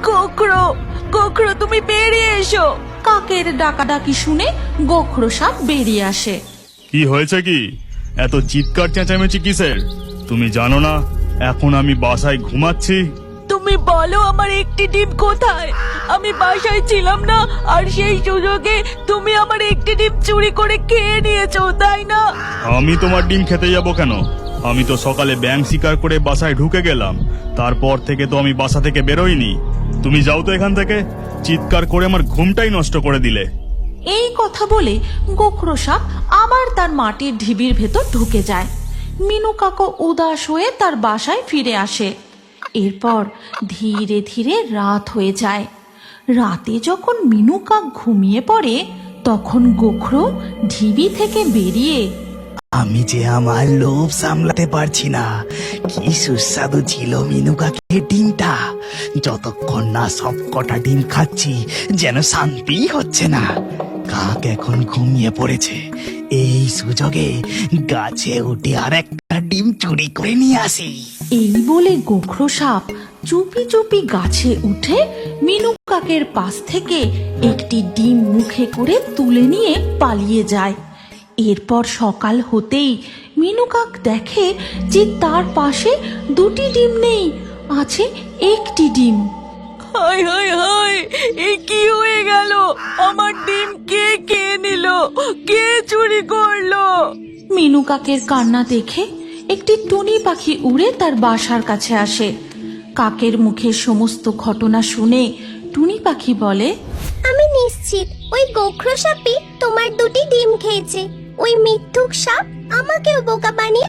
গোখরো, গোখরো তুমি বেরিয়ে এসো। কাকের ডাকাডাকি শুনে গোখরো সাপ বেরিয়ে আসে। কি হয়েছে কি? এত চিৎকার চেঁচামেচি কিসের? তুমি জানো না এখন আমি বাসায় ঘুমাচ্ছি? তুমি বলো আমার একটি ডিম কোথায়? আমি বাসায় ছিলাম না, আর সেই সুযোগে তুমি আমার একটি ডিম চুরি করে খেয়ে নিয়েছো, তাই না? আমি তোমার ডিম খেতে যাব কেন? আমি তো সকালে ব্যাঙ শিকার করে বাসায় ঢুকে গেলাম, তারপর থেকে তো আমি বাসা থেকে বেরোইনি। তুমি যাও তো এখান থেকে, চিৎকার করে আমার ঘুমটাই নষ্ট করে দিলে। এই কথা বলে গোখরো সাপ আবার তার মাটির ঢিবির ভেতর ঢুকে যায়। মিনু কাকা উদাস হয়ে তার বাসায় ফিরে আসে। এরপর ধীরে ধীরে রাত হয়ে যায়। রাতে যখন মিনু কাক ঘুমিয়ে পড়ে, তখন গোখরো ঢিবি থেকে বেরিয়ে, আমি যে আমার লোভ সামলাতে পারছি না, কি সুস্বাদু ছিল মিনু কাকের ডিমটা। যতক্ষণ না সব কটা ডিম খাচ্ছি যেন শান্তি হচ্ছে না। কাক এখন ঘুমিয়ে পড়েছে, এই সুযোগে গাছে উঠে আর একটা ডিম চুরি করে নিয়ে আসি। এই বলে গোখরো সাপ চুপি চুপি গাছে উঠে মিনু কাকের পাশ থেকে একটি ডিম মুখে করে তুলে নিয়ে পালিয়ে যায়। এরপর সকাল হতেই মিনু কাক দেখে যে তার পাশে দুটি ডিম নেই, আছে একটি ডিম। হায় হায় হায়, এ কি হয়ে গেল? আমার ডিম কে খেয়ে নিল? কে চুরি করলো? মিনু কাকের কান্না দেখে একটি টুনি পাখি উড়ে তার বাসার কাছে আসে। কাকের মুখে সমস্ত ঘটনা শুনে টুনি পাখি বলে, আমি নিশ্চিত ওই গোখরো সাপই তোমার দুটি ডিম খেয়েছে। ওই মিথ্যুক সাপ আমাকেও বোকা বানিয়ে